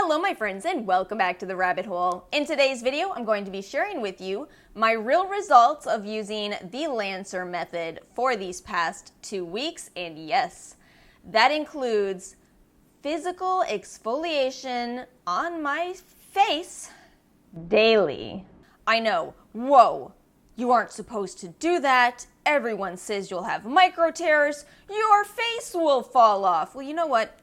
Hello my friends and welcome back to the rabbit hole. In today's video, I'm going to be sharing with you my real results of using the Lancer method for these past 2 weeks. And yes, that includes physical exfoliation on my face daily. I know, whoa, you aren't supposed to do that. Everyone says you'll have micro tears. Your face will fall off. Well, you know what?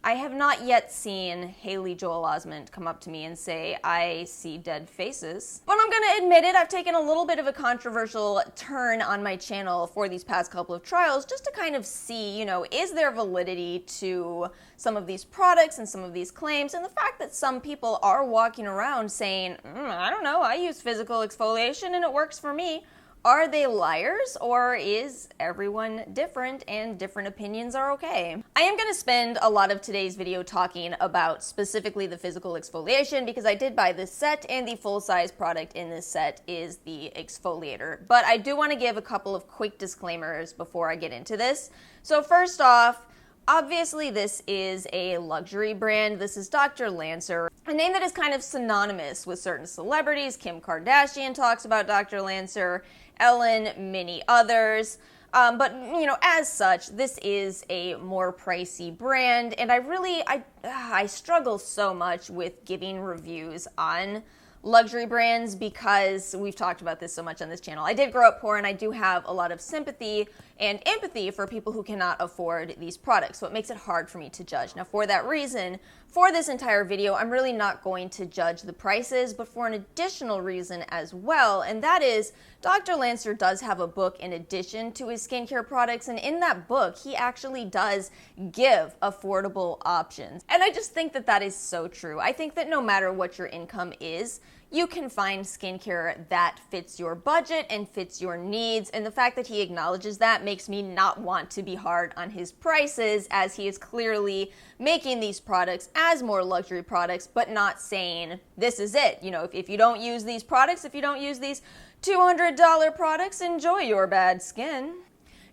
I have not yet seen Haley Joel Osment come up to me and say, I see dead faces. But I'm gonna admit it, I've taken a little bit of a controversial turn on my channel for these past couple of trials just to kind of see, is there validity to some of these products and some of these claims, and the fact that some people are walking around saying, I don't know, I use physical exfoliation and it works for me. Are they liars, or is everyone different and different opinions are okay? I am going to spend a lot of today's video talking about specifically the physical exfoliation because I did buy this set and the full-size product in this set is the exfoliator. But I do want to give a couple of quick disclaimers before I get into this. So first off, obviously this is a luxury brand. This is Dr. Lancer, a name that is kind of synonymous with certain celebrities. Kim Kardashian talks about Dr. Lancer, Ellen, many others. But as such, this is a more pricey brand, and I struggle so much with giving reviews on luxury brands because we've talked about this so much on this channel. I did grow up poor and I do have a lot of sympathy and empathy for people who cannot afford these products, so it makes it hard for me to judge. Now for that reason, for this entire video, I'm really not going to judge the prices, but for an additional reason as well, and that is Dr. Lancer does have a book in addition to his skincare products, and in that book, he actually does give affordable options. And I just think that that is so true. I think that no matter what your income is, you can find skincare that fits your budget and fits your needs, and the fact that he acknowledges that makes me not want to be hard on his prices, as he is clearly making these products as more luxury products, but not saying, this is it. If you don't use these products, if you don't use these $200 products, enjoy your bad skin.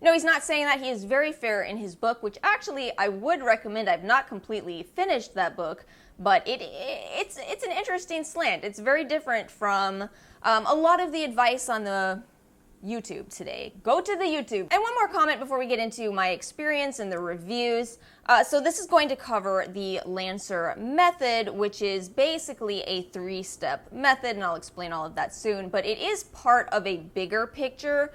No, he's not saying that. He is very fair in his book, which actually I would recommend. I've not completely finished that book, but it's an interesting slant. It's very different from a lot of the advice on the YouTube today. Go to the YouTube. And one more comment before we get into my experience and the reviews. So this is going to cover the Lancer method, which is basically a 3-step method, and I'll explain all of that soon, but it is part of a bigger picture,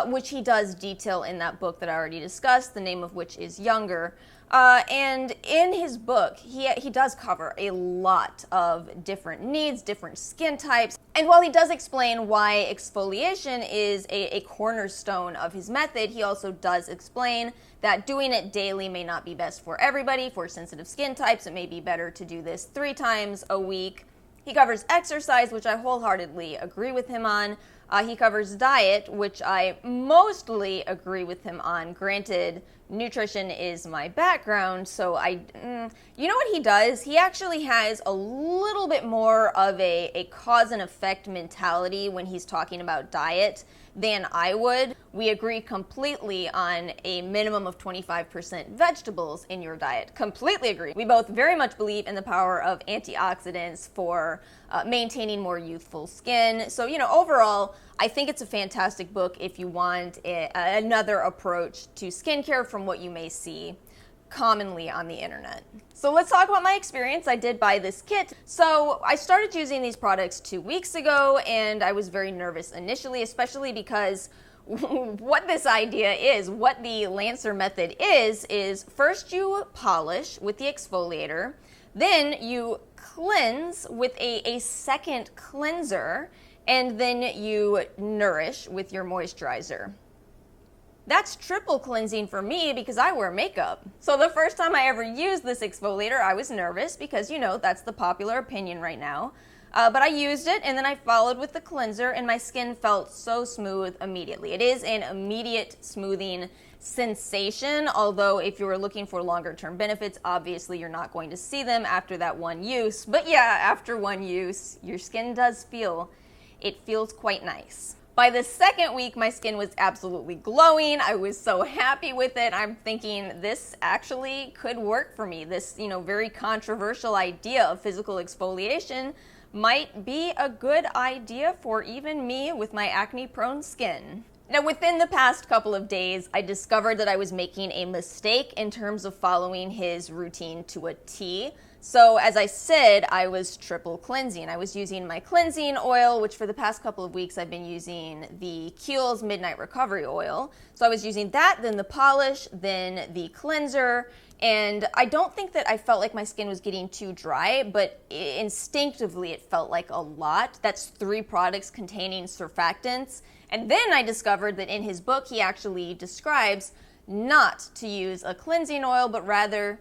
which he does detail in that book that I already discussed, the name of which is Younger. And in his book, he does cover a lot of different needs, different skin types. And while he does explain why exfoliation is a cornerstone of his method, he also does explain that doing it daily may not be best for everybody. For sensitive skin types, it may be better to do this 3 times a week. He covers exercise, which I wholeheartedly agree with him on. He covers diet, which I mostly agree with him on. Granted, nutrition is my background, so you know what he does? He actually has a little bit more of a cause and effect mentality when he's talking about diet than I would. We agree completely on a minimum of 25% vegetables in your diet. Completely agree. We both very much believe in the power of antioxidants for maintaining more youthful skin. So, overall, I think it's a fantastic book if you want another approach to skincare from what you may see commonly on the internet. So let's talk about my experience. I did buy this kit. So I started using these products 2 weeks ago, and I was very nervous initially, especially because what this idea is, what the Lancer method is first you polish with the exfoliator, then you cleanse with a second cleanser, and then you nourish with your moisturizer. That's triple cleansing for me because I wear makeup. So the first time I ever used this exfoliator, I was nervous because, that's the popular opinion right now. But I used it, and then I followed with the cleanser, and my skin felt so smooth immediately. It is an immediate smoothing sensation, although if you were looking for longer-term benefits, obviously you're not going to see them after that one use. But yeah, after one use, your skin does feel, it feels quite nice. By the second week, my skin was absolutely glowing. I was so happy with it. I'm thinking this actually could work for me. This, very controversial idea of physical exfoliation might be a good idea for even me with my acne-prone skin. Now, within the past couple of days, I discovered that I was making a mistake in terms of following his routine to a T. So as I said, I was triple cleansing. I was using my cleansing oil, which for the past couple of weeks I've been using the Kiehl's Midnight Recovery Oil. So I was using that, then the polish, then the cleanser. And I don't think that I felt like my skin was getting too dry, but instinctively it felt like a lot. That's 3 products containing surfactants. And then I discovered that in his book he actually describes not to use a cleansing oil, but rather,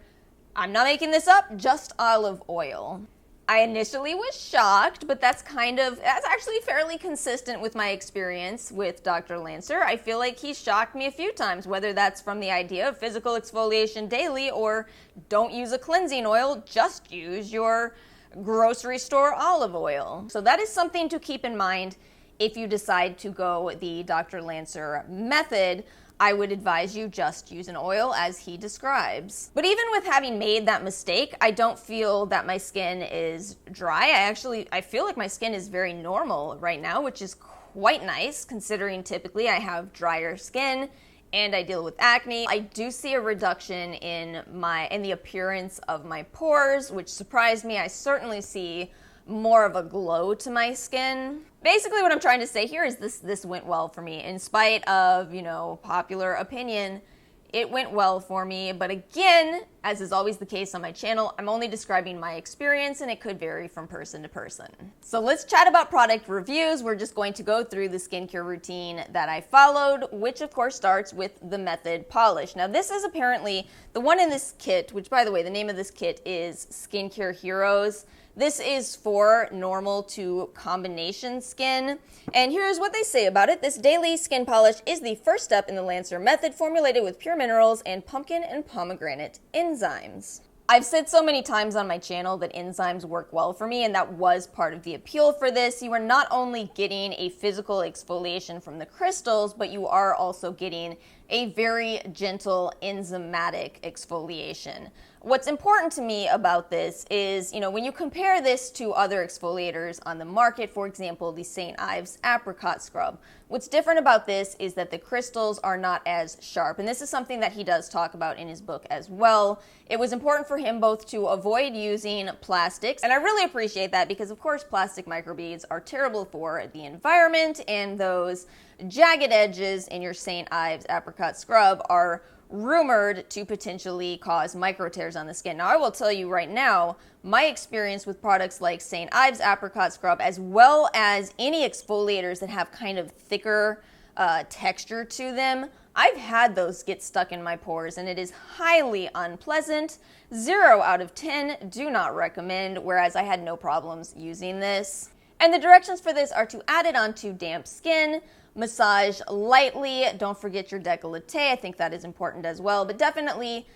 I'm not making this up, just olive oil. I initially was shocked, but that's actually fairly consistent with my experience with Dr. Lancer. I feel like he shocked me a few times, whether that's from the idea of physical exfoliation daily or don't use a cleansing oil, just use your grocery store olive oil. So that is something to keep in mind if you decide to go the Dr. Lancer method. I would advise you just use an oil as he describes. But even with having made that mistake, I don't feel that my skin is dry. I feel like my skin is very normal right now, which is quite nice considering typically I have drier skin and I deal with acne. I do see a reduction in the appearance of my pores, which surprised me. I certainly see more of a glow to my skin. Basically what I'm trying to say here is this went well for me. In spite of, popular opinion, it went well for me. But again, as is always the case on my channel, I'm only describing my experience and it could vary from person to person. So let's chat about product reviews. We're just going to go through the skincare routine that I followed, which of course starts with the Method Polish. Now this is apparently the one in this kit, which by the way, the name of this kit is Skincare Heroes. This is for normal to combination skin. And here's what they say about it. This daily skin polish is the first step in the Lancer method, formulated with pure minerals and pumpkin and pomegranate enzymes. I've said so many times on my channel that enzymes work well for me, and that was part of the appeal for this. You are not only getting a physical exfoliation from the crystals, but you are also getting a very gentle enzymatic exfoliation. What's important to me about this is, when you compare this to other exfoliators on the market, for example, the St. Ives Apricot Scrub, what's different about this is that the crystals are not as sharp. And this is something that he does talk about in his book as well. It was important for him both to avoid using plastics, and I really appreciate that because, of course, plastic microbeads are terrible for the environment, and those jagged edges in your St. Ives Apricot Scrub are rumored to potentially cause micro tears on the skin. Now, I will tell you right now, my experience with products like St. Ives Apricot Scrub, as well as any exfoliators that have kind of thicker texture to them, I've had those get stuck in my pores, and it is highly unpleasant. 0 out of 10, do not recommend, whereas I had no problems using this. And the directions for this are to add it onto damp skin, massage lightly, don't forget your décolleté, I think that is important as well, but definitely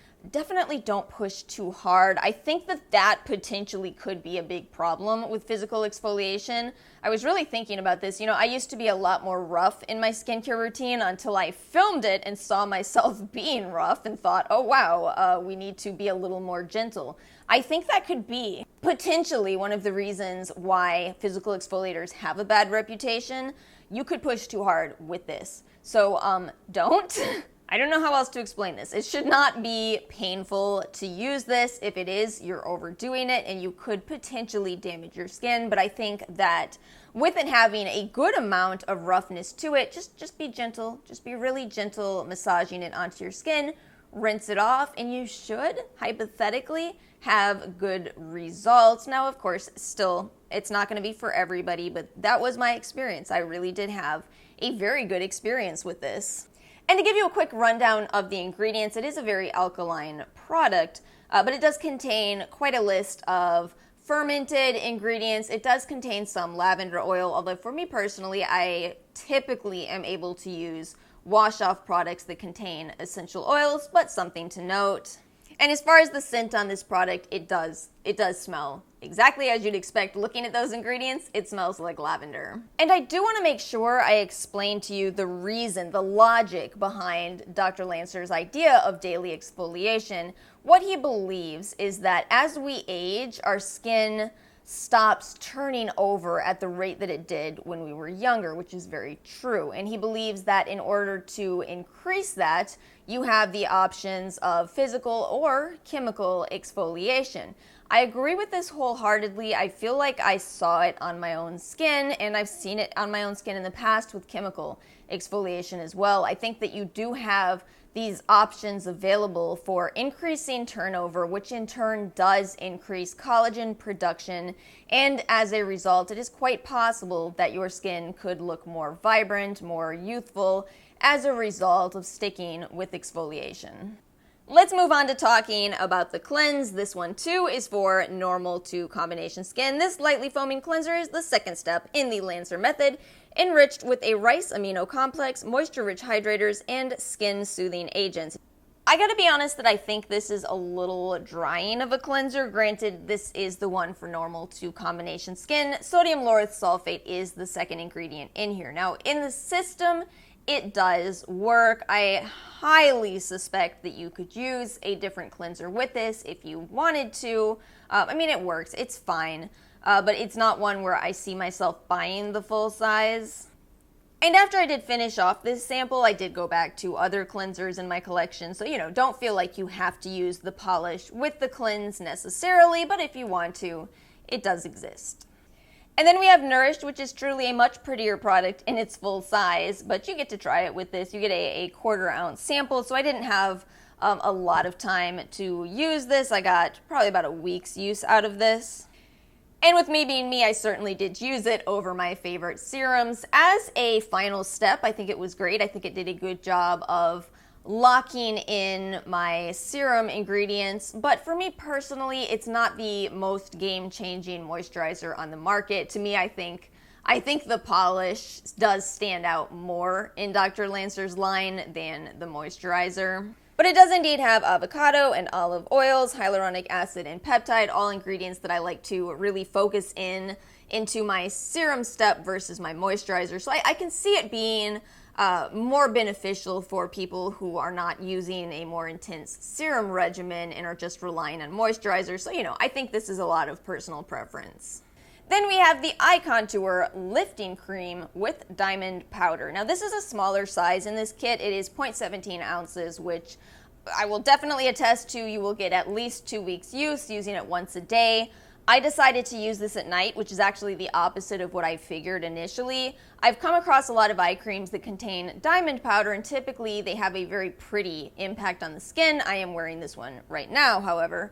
don't push too hard. I think that potentially could be a big problem with physical exfoliation. I was really thinking about this. I used to be a lot more rough in my skincare routine until I filmed it and saw myself being rough and thought, oh wow, we need to be a little more gentle. I think that could be potentially one of the reasons why physical exfoliators have a bad reputation. You could push too hard with this. So don't. I don't know how else to explain this. It should not be painful to use this. If it is, you're overdoing it and you could potentially damage your skin. But I think that with it having a good amount of roughness to it, just be gentle. Just be really gentle massaging it onto your skin. Rinse it off and you should, hypothetically, have good results. Now, of course, still, it's not going to be for everybody, but that was my experience. I really did have a very good experience with this. And to give you a quick rundown of the ingredients, it is a very alkaline product, but it does contain quite a list of fermented ingredients. It does contain some lavender oil, although for me personally, I typically am able to use wash-off products that contain essential oils, but something to note. And as far as the scent on this product, it does smell exactly as you'd expect looking at those ingredients, it smells like lavender. And I do want to make sure I explain to you the reason, the logic behind Dr. Lancer's idea of daily exfoliation. What he believes is that as we age, our skin stops turning over at the rate that it did when we were younger, which is very true. And he believes that in order to increase that, you have the options of physical or chemical exfoliation. I agree with this wholeheartedly. I feel like I saw it on my own skin, and I've seen it on my own skin in the past with chemical exfoliation as well. I think that you do have these options available for increasing turnover, which in turn does increase collagen production, and as a result, it is quite possible that your skin could look more vibrant, more youthful, as a result of sticking with exfoliation. Let's move on to talking about the cleanse. This one too is for normal to combination skin. This lightly foaming cleanser is the second step in the Lancer method, enriched with a rice amino complex, moisture-rich hydrators, and skin-soothing agents. I gotta be honest that I think this is a little drying of a cleanser. Granted, this is the one for normal to combination skin. Sodium lauryl sulfate is the second ingredient in here. Now, in the system, it does work. I highly suspect that you could use a different cleanser with this if you wanted to. I mean, it works. It's fine. But it's not one where I see myself buying the full size. And after I did finish off this sample, I did go back to other cleansers in my collection. So, don't feel like you have to use the polish with the cleanse necessarily, but if you want to, it does exist. And then we have Nourished, which is truly a much prettier product in its full size, but you get to try it with this. You get a 1/4 ounce sample, so I didn't have a lot of time to use this. I got probably about a week's use out of this. And with me being me, I certainly did use it over my favorite serums. As a final step, I think it was great. I think it did a good job of locking in my serum ingredients, but for me personally, it's not the most game-changing moisturizer on the market. To me, I think the polish does stand out more in Dr. Lancer's line than the moisturizer. But it does indeed have avocado and olive oils, hyaluronic acid, and peptide, all ingredients that I like to really focus into my serum step versus my moisturizer. So I can see it being more beneficial for people who are not using a more intense serum regimen and are just relying on moisturizer. So, I think this is a lot of personal preference. Then we have the Eye Contour Lifting Cream with Diamond Powder. Now, this is a smaller size in this kit. It is 0.17 ounces, which I will definitely attest to. You will get at least 2 weeks use using it once a day. I decided to use this at night, which is actually the opposite of what I figured initially. I've come across a lot of eye creams that contain diamond powder, and typically they have a very pretty impact on the skin. I am wearing this one right now, however.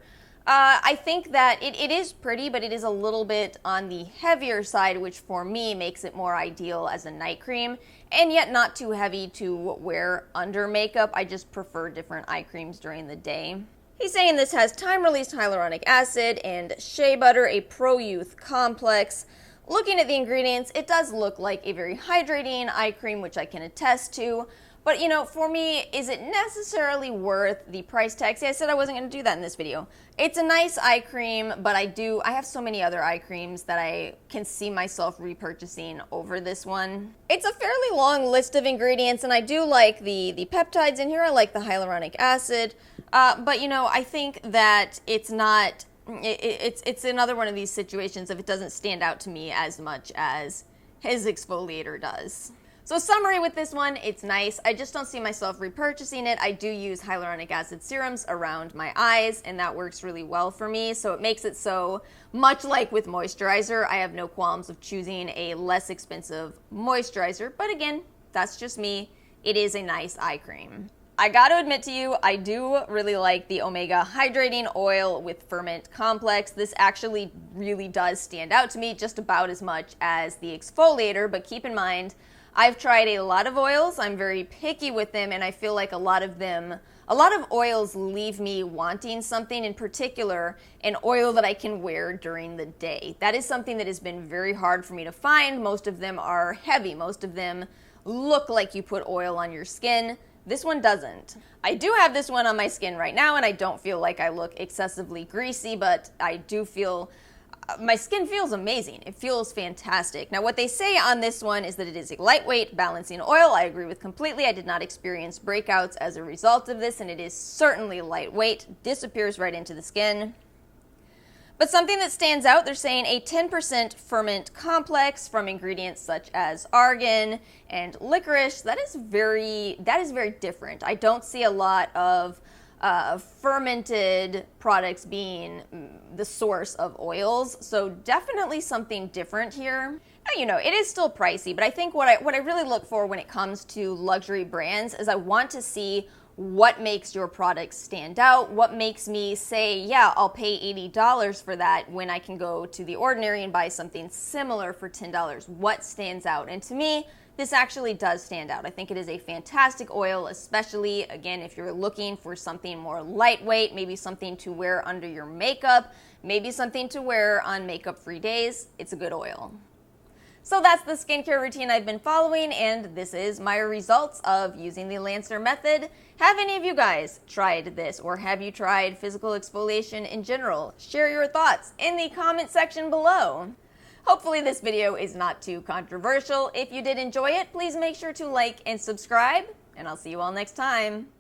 I think that it is pretty, but it is a little bit on the heavier side, which for me makes it more ideal as a night cream, and yet not too heavy to wear under makeup. I just prefer different eye creams during the day. He's saying this has time-released hyaluronic acid and shea butter, a pro-youth complex. Looking at the ingredients, it does look like a very hydrating eye cream, which I can attest to. But, for me, is it necessarily worth the price tag? See, I said I wasn't going to do that in this video. It's a nice eye cream, but I have so many other eye creams that I can see myself repurchasing over this one. It's a fairly long list of ingredients, and I do like the peptides in here. I like the hyaluronic acid. But, I think that it's not, it's another one of these situations if it doesn't stand out to me as much as his exfoliator does. So summary with this one, it's nice. I just don't see myself repurchasing it. I do use hyaluronic acid serums around my eyes, and that works really well for me. So it makes it so, much like with moisturizer, I have no qualms of choosing a less expensive moisturizer. But again, that's just me. It is a nice eye cream. I gotta admit to you, I do really like the Omega Hydrating Oil with Ferment Complex. This actually really does stand out to me just about as much as the exfoliator, but keep in mind, I've tried a lot of oils. I'm very picky with them, and I feel like a lot of oils leave me wanting something, in particular, an oil that I can wear during the day. That is something that has been very hard for me to find. Most of them are heavy. Most of them look like you put oil on your skin. This one doesn't. I do have this one on my skin right now, and I don't feel like I look excessively greasy, but I do feel my skin feels amazing. It feels fantastic. Now, what they say on this one is that it is a lightweight balancing oil. I agree with completely. I did not experience breakouts as a result of this, and it is certainly lightweight, disappears right into the skin. But something that stands out, they're saying a 10% ferment complex from ingredients such as argan and licorice. That is very different. I don't see a lot of fermented products being the source of oils, so definitely something different here. Now, you know, it is still pricey, but I think what I really look for when it comes to luxury brands is I want to see what makes your product stand out, what makes me say, yeah, I'll pay $80 for that when I can go to The Ordinary and buy something similar for $10. What stands out? And to me, this actually does stand out. I think it is a fantastic oil, especially, again, if you're looking for something more lightweight, maybe something to wear under your makeup, maybe something to wear on makeup-free days. It's a good oil. So that's the skincare routine I've been following, and this is my results of using the Lancer method. Have any of you guys tried this, or have you tried physical exfoliation in general? Share your thoughts in the comment section below. Hopefully this video is not too controversial. If you did enjoy it, please make sure to like and subscribe, and I'll see you all next time.